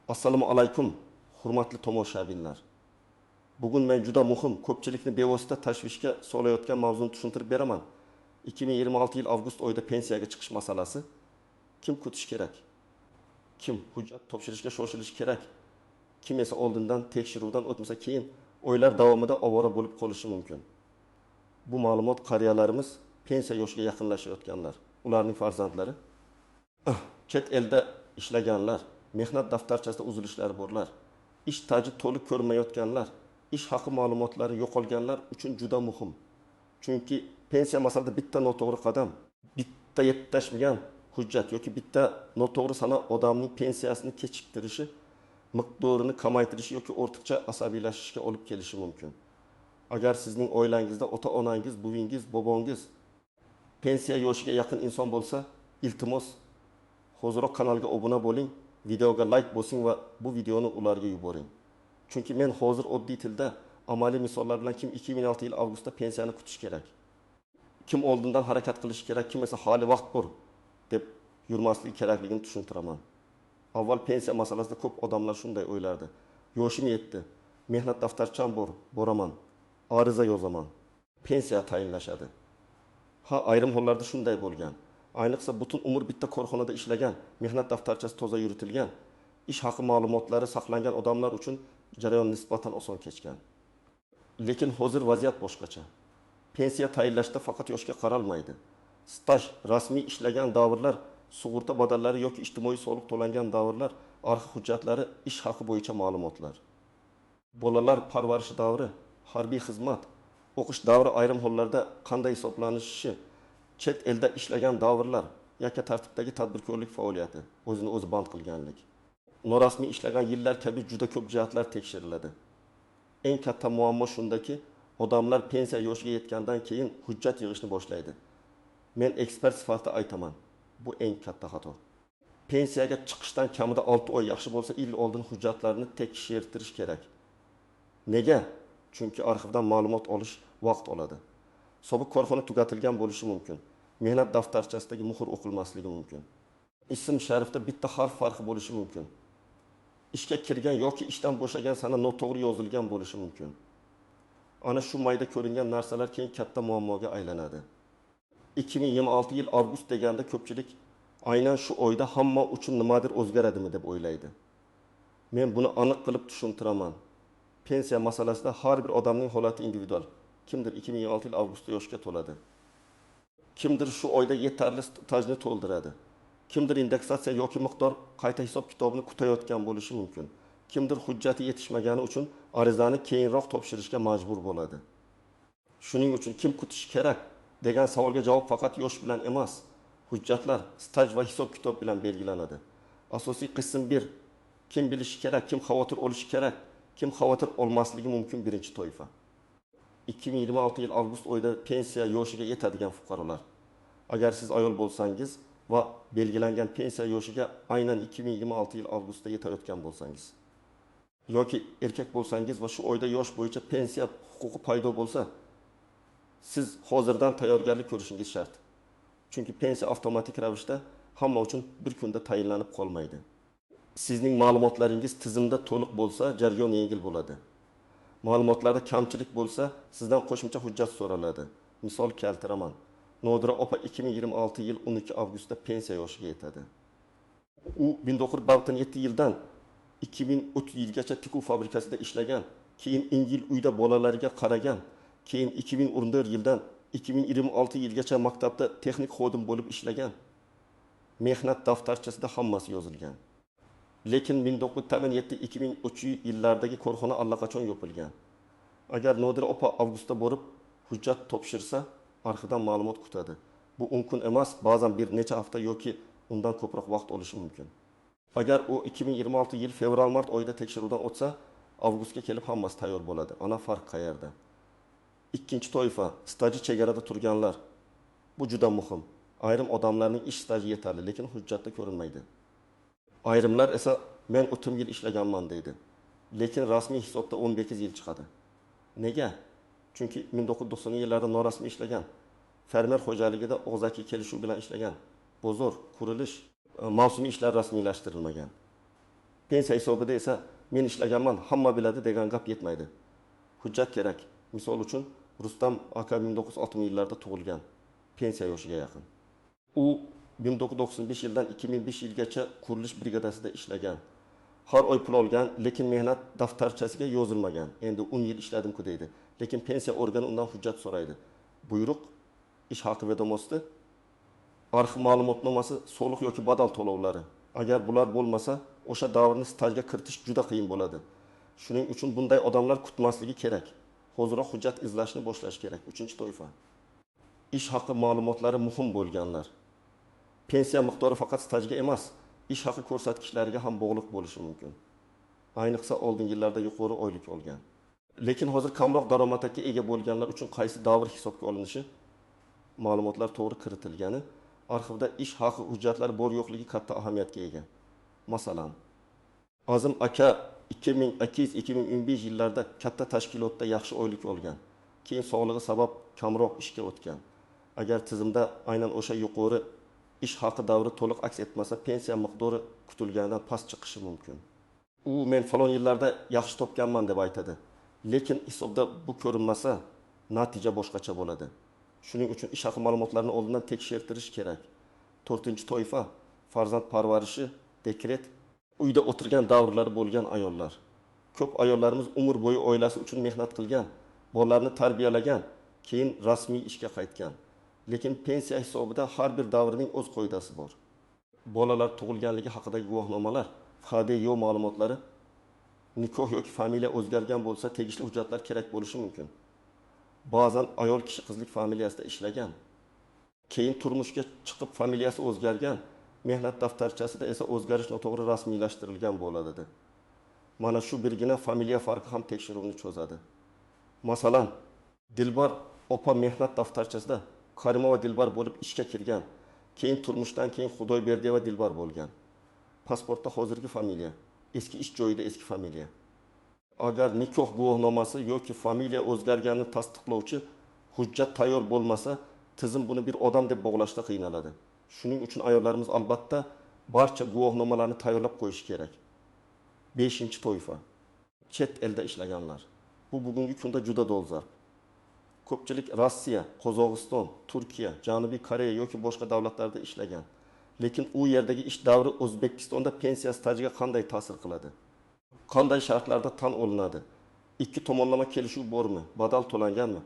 Assalomu alaykum, hurmatli tomoshabinlar. Bugun men juda muhim, ko'pchilikni bevosita tashvishga solayotgan mavzuni tushuntirib beraman. 2026 yil avgust oyida pensiyaga chiqish masalasi. Kim kutish kerak? Kim hujjat topshirishga shoshilish kerak? Kim esa oldindan tekshiruvdan o'tmasa keyin oylar davomida ovora bo'lib qolishi mumkin. Bu ma'lumot qariyalarimiz pensiya yoshiga yaqinlashayotganlar, ularning farzandlari, chet elda ishlaganlar, mehnat daftarchasida uzilishlari borlar, ish staji to'liq ko'rmayotganlar, ish haqi ma'lumotlari yo'qolganlar uchun juda muhim. Chunki pensiya masalasida bitta noto'g'ri qadam, bitta yettashmagan hujjat yoki bitta noto'g'ri sana odamning pensiyasini kechiktirishi, miqdorini kamaytirishi yoki ortiqcha asabiylashishga olib kelishi mumkin. Agar sizning oilangizda ota-onangiz, buvingiz, bobongiz pensiya yoshiga yaqin inson bo'lsa, iltimos hozirroq kanalga obuna bo'ling, videoga like bosing va bu videoni ularga yuboring. Chunki men hozir oddiy tilda amaliy misollar bilan kim 2006 yil avgustda pensiyani kutish kerak, kim oldindan harakat qilish kerak, kim esa hali vaqt bor deb yurmasligi kerakligini tushuntiraman. Avval pensiya masalasida ko'p odamlar shunday o'ylardi. Yoshim yetdi, mehnat daftarcham bor, boraman, ariza yozaman, pensiya tayinlashadi. Ha, ayrim hollarda shunday bo'lgan. Ayniqsa butun umr bitta korxonada ishlagan, mehnat daftarchasi toza yuritilgan, ish haqi ma'lumotlari saqlangan odamlar uchun jarayon nisbatan oson kechgan. Lekin hozir vaziyat boshqacha. Pensiya tayinlashda faqat yoshga qaralmaydi. Staj, rasmiy ishlagan davrlar, sug'urta badallari yoki ijtimoiy soliq to'langan davrlar, arxiv hujjatlari, ish haqi bo'yicha ma'lumotlar. Bolalar parvarishi davri, harbiy xizmat, o'qish davri ayrim hollarda qanday hisoblanishi, chet elda ishlagan davrlar, yakka tartibdagi tadbirkorlik faoliyati, o'zini o'zi band qilganlik, norasmiy ishlagan yillar kabi juda ko'p jihatlar tekshiriladi. Eng katta muammo shundaki, odamlar pensiya yoshiga yetgandan keyin hujjat yig'ishni boshlaydi. Men ekspert sifatida aytaman, bu eng katta xato. Pensiyaga chiqishdan kamida 6 oy, yaxshi bo'lsa yil oldin hujjatlarni tekshirtirish kerak. Nega? Chunki arxivdan ma'lumot olish vaqt oladi. Sobiq korxona tugatilgan bo'lishi mumkin. Mehnat daftarchasidagi muhr o'qilmasligi mumkin. Ism sharifda bitta harf farqi bo'lishi mumkin. Ishga kirgan yoki ishdan bo'shagan sana noto'g'ri yozilgan bo'lishi mumkin. Ana shu mayda ko'ringan narsalar keyin katta muammoga aylanadi. 2026 yil avgust deganda ko'pchilik aynan shu oyda hamma uchun nimadir o'zgaradimi deb o'ylaydi. Men buni aniq qilib tushuntiraman. Pensiya masalasida har bir odamning holati individual. Kimdir 2026 yil avgustda yoshga to'ladi. Kimdir shu oyda yetarli stajni to'ldiradi. Kimdir indeksatsiya yoki miqdor qayta hisob kitobini kutayotgan bo'lishi mumkin. Kimdir hujjati yetishmagani uchun arizani keyinroq topshirishga majbur bo'ladi. Shuning uchun kim kutish kerak degan savolga javob faqat yosh bilan emas, hujjatlar, staj va hisob kitob bilan belgilanadi. Asosiy qism 1. Kim bilishi kerak, kim xavotir olishi kerak, kim xavotir olmasligi mumkin birinchi toifa. 2026 yil avgust oyida pensiya yoshiga yetadigan fuqarolar. Agar siz ayol bo'lsangiz va belgilangan pensiya yoshiga aynan 2026 yil avgustda yetayotgan bo'lsangiz, yoki erkak bo'lsangiz va shu oyda yosh bo'yicha pensiya huquqi paydo bo'lsa, siz hozirdan tayyorgarlik ko'rishingiz shart. Chunki pensiya avtomatik ravishda hamma uchun bir kunda tayinlanib qolmaydi. Sizning ma'lumotlaringiz tizimda to'liq bo'lsa, jarayon yengil bo'ladi. Ma'lumotlarda kamchilik bo'lsa, sizdan qo'shimcha hujjat so'raladi. Misol keltiraman. Nodira opa 2026 yil 12 avgustda pensiya yoshiga yetadi. U 1997 yildan 2030 yilgacha tikuv fabrikasida ishlagan, keyin Ingil uyda bolalariga qaragan, keyin 2014 yildan 2026 yilgacha maktabda texnik xodim bo'lib ishlagan. Mehnat daftarchasida hammasi yozilgan. Lekin 1987-2003 yillardagi korxona allaqachon yopilgan. Agar Nodira opa avgustda borib hujjat topshirsa, arxivdan ma'lumot kutadi. Bu 10 kun emas, ba'zan bir necha hafta yoki undan ko'proq vaqt olishi mumkin. Agar u 2026 yil fevral-mart oyida tekshiruvdan o'tsa, avgustga kelib hammasi tayyor bo'ladi. Ana farq qayerda? Ikkinchi toifa, staji chegarada turganlar. Bu juda muhim. Ayrim odamlarning ish staji yetarli, lekin hujjatda ko'rinmaydi. Ayrimlar esa men 30 yil ishlaganman deydi. Lekin rasmiy hisobda 18 yil chiqadi. Nega? Chunki 1990 yillarda norasmiy ishlagan, fermer xo'jaligida og'zaki kelishuv bilan ishlagan, bozor, qurilish, mavsumiy ishlar rasmiylashtirilmagan. Pensiya hisobida esa men ishlaganman, hamma biladi degan gap yetmaydi. Hujjat kerak. Misol uchun Rustam aka 1960 yillarda tug'ilgan. Pensiya yoshiga yaqin. U 1995 yildan 2005 yilgacha qurilish brigadasida ishlagan. Har oy pul olgan, lekin mehnat daftarchasiga yozilmagan. Endi 10 yil ishladim-ku deydi. Lekin pensiya organi undan hujjat so'raydi. Buyruq ish haqi vedomosti, arxiv ma'lumotnomasi, soliq yoki badal to'lovlari. Agar bular bo'lmasa, o'sha davrni stajga kiritish juda qiyin bo'ladi. Shuning uchun bunday odamlar kutmasligi kerak. Hozirroq hujjat izlashni boshlash kerak. 3-toifa. Ish haqi ma'lumotlari muhim bo'lganlar. Pensiya miqdori faqat stajga emas, ish haqi ko'rsatkichlariga ham bog'liq bo'lishi mumkin. Ayniqsa oldingi yillarda yuqori oylik olgan. Lekin hozir kamroq daromadga ega bo'lganlar uchun qaysi davr hisobga olinishi, ma'lumotlar to'g'ri kiritilgani, arxivda ish haqi hujjatlari bor yo'qligi katta ahamiyatga ega. Masalan, Azim aka 2008-2015 yillarda katta tashkilotda yaxshi oylik olgan. Keyin sog'lig'i sabab kamroq ishga o'tgan. Agar tizimda aynan o'sha yuqori ish haqi davri to'liq aks etmasa, pensiya miqdori kutilganidan past chiqishi mumkin. U men falon yillarda yaxshi topganman deb aytadi. Lekin hisobda bu ko'rinmasa, natija boshqacha bo'ladi. Shuning uchun ish haqi ma'lumotlarini oldindan tekshirtirish kerak. 4-toifa farzand parvarishi, dekret, uyda o'tirgan davrlari bo'lgan ayollar. Ko'p ayollarimiz umr bo'yi oilasi uchun mehnat qilgan, bolalarni tarbiyalagan, keyin rasmiy ishga qaytgan. Lekin pensiya hisobida har bir davrning o'z qoidasi bor. Bolalar tug'ilganligi haqidagi guvohnomalar, FHDYO ma'lumotlari, nikoh yoki familiya o'zgargan bo'lsa, tegishli hujjatlar kerak bo'lishi mumkin. Ba'zan ayol kishi qizlik familiyasida ishlagan, keyin turmushga chiqib familiyasi o'zgargan, mehnat daftarchasida esa o'zgarish noto'g'ri rasmiylashtirilgan bo'ladi. Mana shu birgina familiya farqi ham tekshiruvni cho'zadi. Masalan, Dilbar opa mehnat daftarchasida Karimova Dilbar bo'lib ishga kirgan. Keyin turmushdan keyin Xudoyberdiyeva Dilbar bo'lgan. Pasportda hozirgi familiya, eski ish joyida eski familiya. Agar nikoh guvohnomasi yoki familiya o'zgarganini tasdiqlovchi hujjat tayyor bo'lmasa, tizim buni bir odam deb bog'lashda qiynaladi. Shuning uchun ayollarimiz albatta barcha guvohnomalarni tayyorlab qo'yishi kerak. 5-toifa. Chet elda ishlaganlar. Bu bugungi kunda juda dolzarb. Ko'pchilik Rossiya, Qozog'iston, Turkiya, Janubiy Koreya yoki boshqa davlatlarda ishlagan. Lekin u yerdagi ish davri O'zbekistonda pensiya stajiga qanday ta'sir qiladi? Qanday shartlarda tan olinadi? Ikki tomonlama kelishuv bormi? Badal to'langanmi?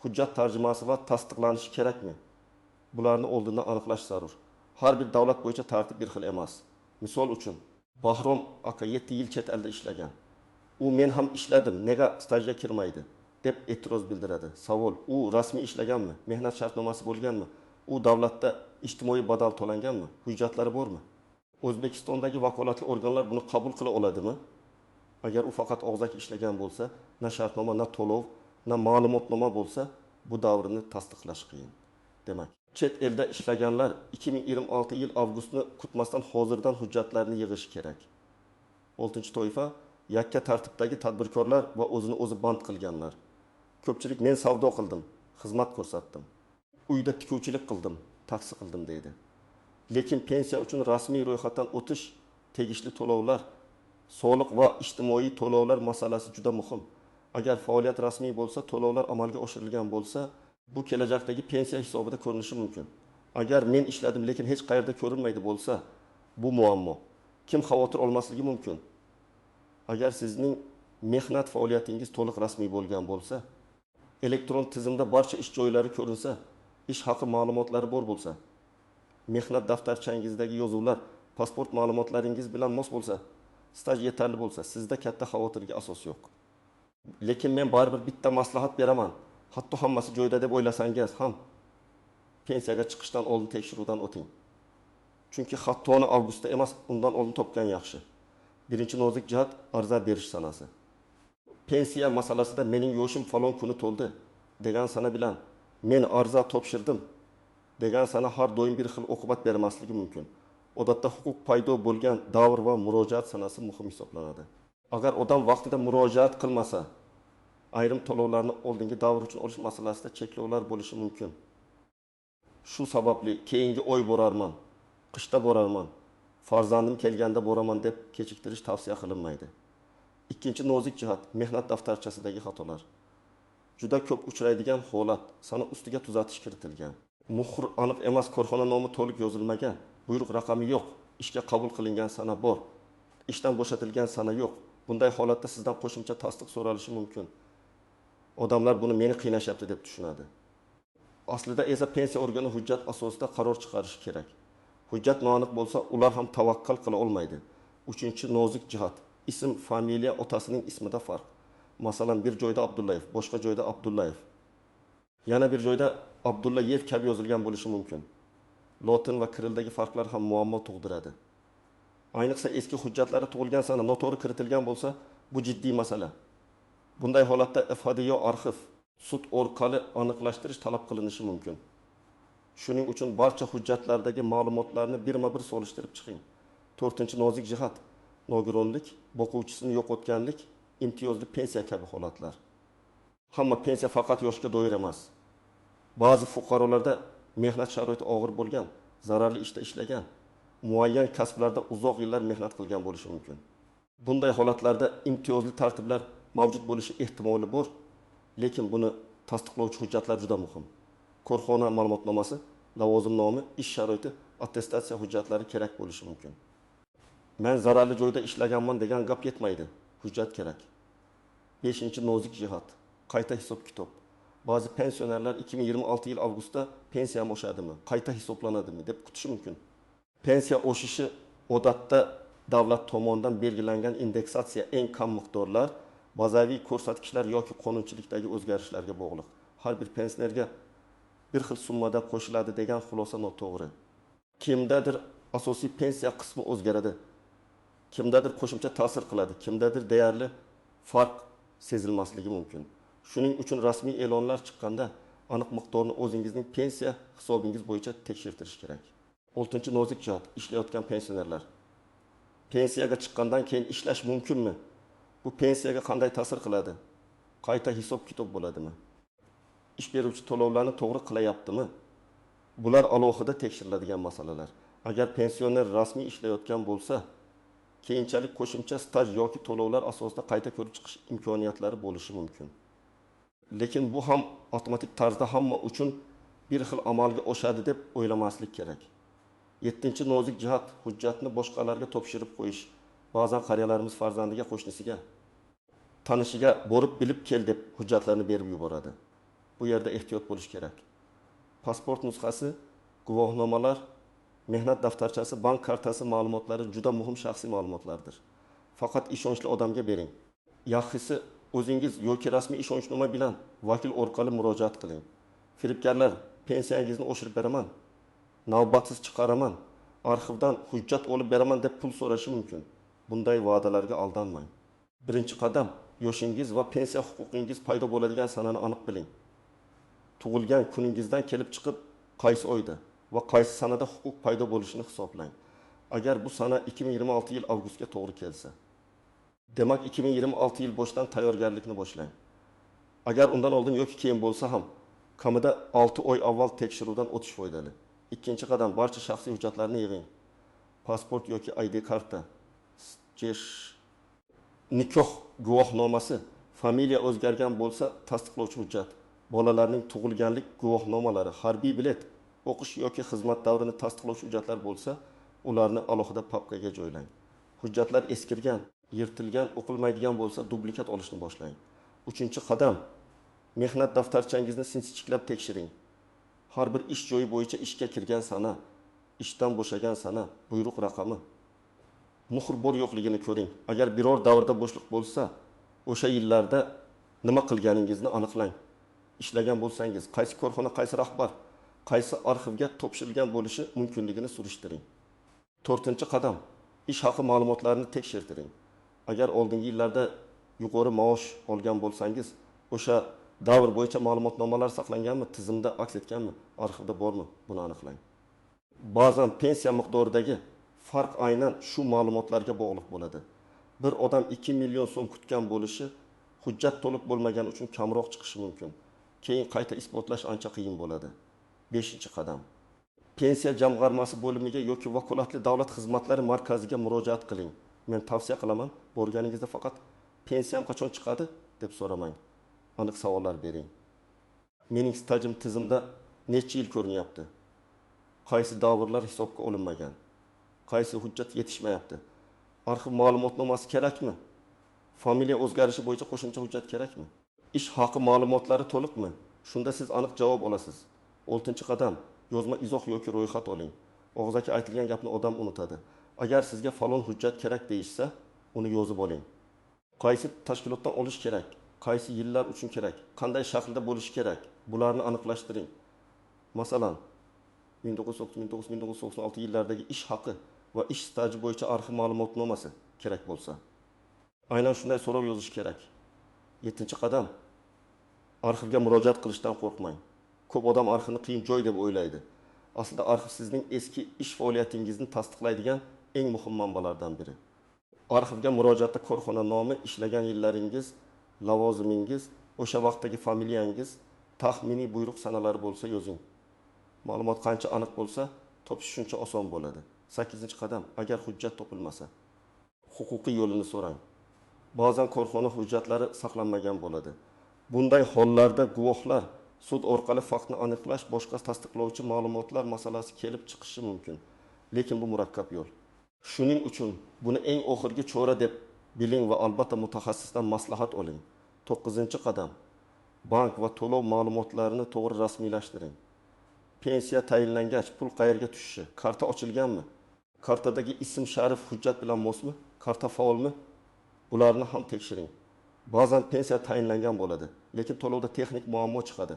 Hujjat tarjimasi va tasdiqlanishi kerakmi? Bularni oldindan aniqlash zarur. Har bir davlat bo'yicha tartib bir xil emas. Misol uchun, Bahrom aka 7 yil chet elda ishlagan. U men ham ishladim, nega stajga kirmaydi deb e'tiroz bildiradi. Savol: u rasmiy ishlaganmi? Mehnat shartnomasi bo'lganmi? U davlatda ijtimoiy badal to'langanmi? Hujjatlari bormi? O'zbekistondagi vakolatli organlar buni qabul qila oladimi? Agar u faqat og'zaki ishlagan bo'lsa, na shartnoma, na to'lov, na ma'lumotnoma bo'lsa, bu davrni tasdiqlash qiyin. Demak, chet elda ishlaganlar 2026 yil avgustni kutmasdan hozirdan hujjatlarni yig'ish kerak. 6-toifa yakka tartibdagi tadbirkorlar va o'zini o'zi band qilganlar. Ko'pchilik men savdo qildim, xizmat ko'rsatdim, uyda tikuvchilik qildim, taksi qildim deydi. Lekin pensiya uchun rasmiy ro'yxatdan o'tish, tegishli to'lovlar, soliq va ijtimoiy to'lovlar masalasi juda muhim. Agar faoliyat rasmiy bo'lsa, to'lovlar amalga oshirilgan bo'lsa, bu kelajakdagi pensiya hisobida ko'rinishi mumkin. Agar men ishladim, lekin hech qayerda ko'rinmaydi bo'lsa, bu muammo. Kim xavotir olmasligi mumkin? Agar sizning mehnat faoliyatingiz to'liq rasmiy bo'lgan bo'lsa, elektron tizimda barcha ish joylari ko'rinsa, ish haqi ma'lumotlari bor bo'lsa, mehnat daftarchangizdagi yozuvlar, pasport ma'lumotlaringiz bilan mos bo'lsa, staj yetarli bo'lsa, sizda katta xavotirga asos yo'q. Lekin men baribir bitta maslahat beraman. Hatto hammasi joyida deb o'ylasangiz ham pensiyaga chiqishdan oldin tekshiruvdan o'ting. Chunki xatoni avgustda emas, undan oldin topgan yaxshi. Birinchi nozik jihat arza berish sanasi. Pensiya masalasida mening yoshim falon kuni to'ldi degan sana bilan men arza topshirdim degan sana har doim bir xil oqibat bermasligi mumkin. Odatda huquq paydo bo'lgan davr va murojaat sanasi muhim hisoblanadi. Agar odam vaqtida murojaat qilmasa, ayrim to'lovlarni oldingi davr uchun olish masalasida cheklovlar bo'lishi mumkin. Shu sababli keyingi oy borarman, qishda borarman, Farzandim kelganda boraman deb kechiktirish tavsiya qilinmaydi. Ikkinchi nozik jihat mehnat daftarchasidagi xatolar. Juda ko'p uchraydigan holat, sana ustiga tuzatish kiritilgan. Muhr aniq emas, korxona nomi to'liq yozilmagan, buyruq raqami yo'q, ishga qabul qilingan sana bor, ishdan bo'shatilgan sana yo'q. Bunday holatda sizdan qo'shimcha tasdiq so'ralishi mumkin. Odamlar buni meni qiynashyapti deb tushunadi. Aslida esa pensiya organi hujjat asosida qaror chiqarishi kerak. Hujjat noaniq bo'lsa, ular ham tavakkal qila olmaydi. Uchinchi nozik jihat, ism, familiya otasining ismida farq. Masalan, bir joyda Abdullayev, boshqa joyda Abdullayev. Yana bir joyda Abdullayev kabi yozilgan bo'lishi mumkin. Lotin va kirildagi farqlar ham muammo tug'diradi. Ayniqsa eski hujjatlari tug'ilgan sana noto'g'ri kiritilgan bo'lsa, bu jiddiy masala. Bunday holatda FHDYO arxiv, sud orqali aniqlashtirish talab qilinishi mumkin. Shuning uchun barcha hujjatlardagi ma'lumotlarni birma-bir solishtirib chiqing. 4-nozik jihat, nogironlik, boquvchisini yo'qotganlik, imtiyozli pensiya kabi holatlar. Hamma pensiya faqat yoshga doir emas. Ba'zi fuqarolarda mehnat sharoiti og'ir bo'lgan, zararli ishda ishlagan, muayyan kasblarda uzoq yillar mehnat qilgan bo'lishi mumkin. Bunday holatlarda imtiyozli tartiblar mavjud bo'lishi ehtimoli bor, lekin buni tasdiqlovchi hujjatlar juda muhim. Korxona ma'lumotnomasi, lavozimnomi, ish sharoiti, attestatsiya hujjatlari kerak bo'lishi mumkin. Men zararli joyda ishlaganman degan gap yetmaydi. Hujjat kerak. 5-nozik jihat, qayta hisob-kitob. Ba'zi pensionerlar 2026 yil avgustda pensiyam oshadimi, qayta hisoblanadimi deb kutishi mumkin. Pensiya oshishi odatda davlat tomonidan belgilangan indeksatsiya eng kam miqdorlar, bazaviy ko'rsatkichlar yoki qonunchilikdagi o'zgarishlarga bog'liq. Har bir pensionerga bir xil summada qo'shiladi degan xulosa noto'g'ri. Kimdadir asosiy pensiya qismi o'zgaradi. Kimdadir qo'shimcha ta'sir qiladi, kimdadir deyarli farq sezilmasligi mumkin. Shuning uchun rasmiy e'lonlar chiqqanda aniq miqdorni o'zingizning pensiya hisobingiz bo'yicha tekshirtirish kerak. 6-nozik jihat, ishlayotgan pensionerlar. Pensiyaga chiqqandan keyin ishlash mumkinmi? Bu pensiyaga qanday ta'sir qiladi? Qayta hisob-kitob bo'ladimi? Ish beruvchi to'lovlarni to'g'ri qilayaptimi? Bular alohida tekshiriladigan masalalar. Agar pensioner rasmiy ishlayotgan bo'lsa, keyinchalik qo'shimcha staj yoki to'lovlar asosida qayta ko'rib chiqish imkoniyatlari bo'lishi mumkin. Lekin bu ham avtomatik tarzda hamma uchun bir xil amalga oshadi deb o'ylamaslik kerak. 7-nozik jihat, hujjatni boshqalarga topshirib qo'yish. Ba'zan qariyalarimiz farzandiga, qo'shnisiga, tanishiga borib bilib kel deb hujjatlarni berib yuboradi. Bu yerda ehtiyot bo'lish kerak. Pasport nusxasi, guvohnomalar, mehnat daftarchasi, bank kartasi ma'lumotlari juda muhim shaxsiy ma'lumotlardir. Faqat ishonchli odamga bering. Yaxshisi o'zingiz yoki rasmiy ishonchnoma bilan vakil orqali murojaat qiling. Firibgarlar pensiyangizni oshirib beraman, navbatsiz chiqaraman, arxivdan hujjat olib beraman deb pul so'rashi mumkin. Bunday va'dalarga aldanmang. Birinchi qadam, yoshingiz va pensiya huquqingiz paydo bo'ladigan sanani aniq biling. Tug'ilgan kuningizdan kelib chiqib, qaysi oyda va qaysi sanada huquq paydo bo'lishini hisoblang. Agar bu sana 2026 yil avgustga to'g'ri kelsa, demak 2026 yil boshdan tayyorgarlikni boshlang. Agar undan oldin yoki keyin bo'lsa ham, kamida 6 oy avval tekshiruvdan o'tish foydali. Ikkinchi qadam, barcha shaxsiy hujjatlarni yig'ing. Pasport yoki ID karta, nikoh guvohnomasi, familiya o'zgargan bo'lsa tasdiqlovchi hujjat, bolalarning tug'ilganlik guvohnomalari, harbiy bilet, o'qish yoki xizmat davrini tasdiqlovchi hujjatlar bo'lsa, ularni alohida papkaga joylang. Hujjatlar eskirgan, yirtilgan, o'qilmaydigan bo'lsa, dublikat olishni boshlang. 3-qadam, mehnat daftarchangizni sinchiklab tekshiring. Har bir ish joyi bo'yicha ishga kirgan sana, ishdan bo'shagan sana, buyruq raqami, muhr bor yo'qligini ko'ring. Agar biror davrda bo'shliq bo'lsa, o'sha yillarda nima qilganingizni aniqlang. Ishlagan bo'lsangiz, qaysi korxona, qaysi rahbar, qaysi arxivga topshirilgan bo'lishi mumkinligini surishtiring. 4-qadam, ish haqi ma'lumotlarini tekshirtiring. Agar oldingi yillarda yuqori maosh olgan bo'lsangiz, o'sha davr bo'yicha ma'lumotnomalar saqlanganmi, tizimda aks etganmi, arxivda bormi, buni aniqlang. Ba'zan pensiya miqdoridagi farq aynan shu ma'lumotlarga bog'liq bo'ladi. Bir odam 2 million so'm kutgan bo'lishi hujjat to'liq bo'lmagan uchun kamroq chiqishi mumkin. Keyin qayta isbotlash ancha qiyin bo'ladi. 5-qadam. pensiya jamg'armasi bo'limiga yoki vakolatli davlat xizmatlari markaziga murojaat qiling. Men tavsiya qilaman, borganingizda faqat pensiyam qachon chiqadi deb so'ramang. Aniq savollar bering. Mening stajim tizimda necha yil ko'rinyapti? Qaysi davrlar hisobga olinmagan? Qaysi hujjat yetishmayapti? Arxiv ma'lumotnomasi kerakmi? Familiya o'zgarishi bo'yicha qo'shimcha hujjat kerakmi? Ish haqi ma'lumotlari to'liqmi? Shunda siz aniq javob olasiz. 6-qadam, yozma izoh yoki ro'yxat oling. Og'zaki aytilgan gapni odam unutadi. Agar sizga falon hujjat kerak deyishsa, uni yozib oling. Qaysi tashkilotdan olish kerak? Qaysi yillar uchun kerak? Qanday shaklda bo'lishi kerak? Bularni aniqlashtiring. Masalan, 1996 yillardagi ish haqi va ish staji bo'yicha arxiv ma'lumotnomasi kerak bo'lsa, aynan shunday so'rov yozish kerak. 7-qadam, arxivga murojaat qilishdan qo'rqmang. Ko'p odam arxivni qiyin joy deb o'ylaydi. Aslida arxiv sizning eski ish faoliyatingizni tasdiqlaydigan eng muhim manbalardan biri. Arxivga murojaatda korxona nomi, ishlagan yillaringiz, lavozimingiz, o'sha vaqtdagi familiyangiz, taxminiy buyruq sanalari bo'lsa yozing. Ma'lumot qancha aniq bo'lsa, topish shuncha oson bo'ladi. 8-qadam, agar hujjat topilmasa, huquqiy yo'lini so'rang. Ba'zan korxona hujjatlari saqlanmagan bo'ladi. Bunday hollarda guvohlar sud orqali faktni aniqlash, boshqa tasdiqlovchi ma'lumotlar masalasi kelib chiqishi mumkin. Lekin bu murakkab yo'l. Shuning uchun buni eng oxirgi chora deb biling va albatta mutaxassisdan maslahat oling. 9-qadam, bank va to'lov ma'lumotlarini to'g'ri rasmiylashtiring. Pensiya tayinlangach pul qayerga tushishi, karta ochilganmi? Kartadagi ism sharif hujjat bilan mosmi? Karta faolmi? Bularni ham tekshiring. Ba'zan pensiya tayinlangan bo'ladi, lekin to'lovda texnik muammo chiqadi.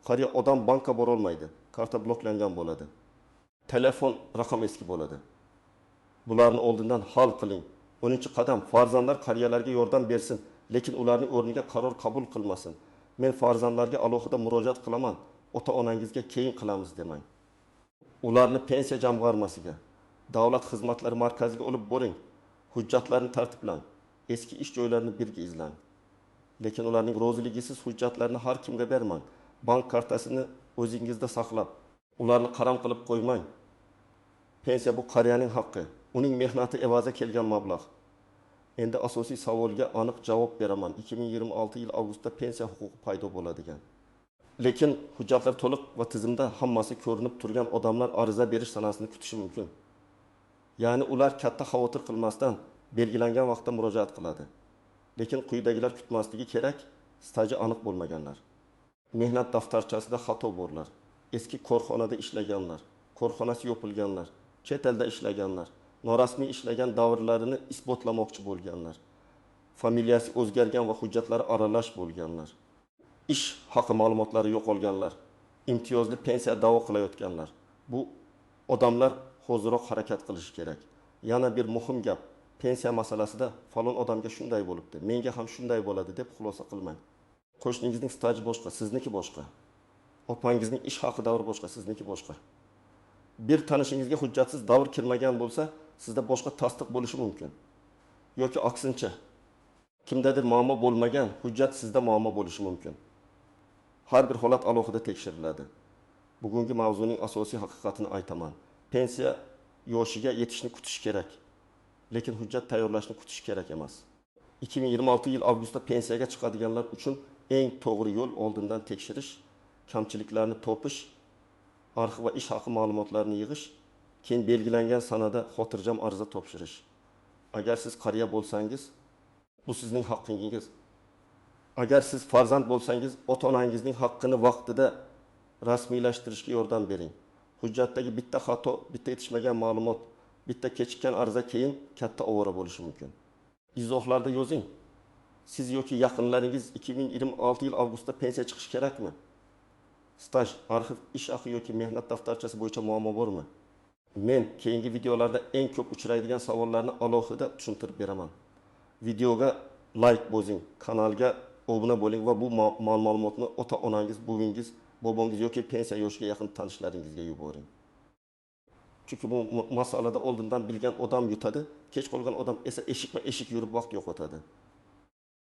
Qariya odam bankka bora olmaydi, karta bloklangan bo'ladi. Telefon raqam eski bo'ladi. Bularni oldindan hal qiling. 10-qadam, farzandlar qariyalarga yordam bersin, lekin ularning o'rniga qaror qabul qilmasin. Men farzandlarga alohida murojaat qilaman, ota-onangizga keyin qilamiz demang. Ularni pensiya jamg'armasiga, davlat xizmatlari markaziga olib boring. Hujjatlarni tartiblang. Eski ish joylarini birga izlang. Lekin ularning roziligisiz hujjatlarni har kimga bermang. Bank kartasini o'zingizda saqlab, ularni qaram qilib qo'ymang. Pensiya bu qariyaning haqqi, uning mehnati evaziga kelgan mablag'. Endi asosiy savolga aniq javob beraman. 2026 yil avgustda pensiya huquqi paydo bo'ladigan. Lekin hujjatlar to'liq va tizimda hammasi ko'rinib turgan odamlar ariza berish sanasini kutishi mumkin. Ya'ni ular katta xavotir qilmasdan belgilangan vaqtda murojaat qiladi. Lekin quyidagilar kutmasligi kerak: staji aniq bo'lmaganlar, mehnat daftarchasida xato borlar, eski korxonada ishlaganlar, korxonasi yopilganlar, chet elda ishlaganlar, norasmiy ishlagan davrlarini isbotlamoqchi bo'lganlar, familiyasi o'zgargan va hujjatlari aralash bo'lganlar, ish haqi ma'lumotlari yo'qolganlar, imtiyozli pensiya da'vo qilayotganlar. Bu odamlar hoziroq harakat qilishi kerak. Yana bir muhim gap: pensiya masalasida falon odamga shunday bo'libdi, menga ham shunday bo'ladi deb xulosa qilmang. Qo'shningizning staji boshqa, sizniki boshqa. Opangizning ish haqi davri boshqa, sizniki boshqa. Bir tanishingizga hujjatsiz davr kirmagan bo'lsa, sizda boshqa tasdiq bo'lishi mumkin. Yoki aksincha, kimdadir muammo bo'lmagan, hujjat sizda muammo bo'lishi mumkin. Har bir holat alohida tekshiriladi. Bugungi mavzuning asosiy haqiqatini aytaman. Pensiya yoshiga yetishni kutish kerak. Lekin hujjat tayyorlashni kutish kerak emas. 2026 yil avgustda pensiyaga chiqadiganlar uchun eng to'g'ri yo'l oldindan tekshirish, kamchiliklarni topish, arxiv va ish haqi ma'lumotlarini yig'ish, keyin belgilangan sanada xotirjam ariza topshirish. Agar siz qariya bo'lsangiz, bu sizning haqqingiz. Agar siz farzand bo'lsangiz, ota-onangizning haqqini vaqtida rasmiylashtirishga yordam bering. Hujjatdagi bitta xato, bitta yetishmagan ma'lumot, bitta kechikkan ariza keyin katta ovora bo'lishi mumkin. Izohlarda yozing. Siz yoki yaqinlaringiz 2026 yil avgustda pensiya chiqish kerakmi? Staj, arxiv, ish haqi yoki mehnat daftarchasi bo'yicha muammo bormi? Men keyingi videolarda eng ko'p uchraydigan savollarni alohida tushuntirib beraman. Videoga like bosing, kanalga obuna bo'ling va bu ma'lumotni ota-onangiz, buvingiz, bobongiz yoki pensiya yoshiga yaqin tanishlaringizga yuboring. Chunki bu masalada oldindan bilgan odam yutadi, kech qolgan odam esa eshikma-eshik yurib vaqt yo'qotadi.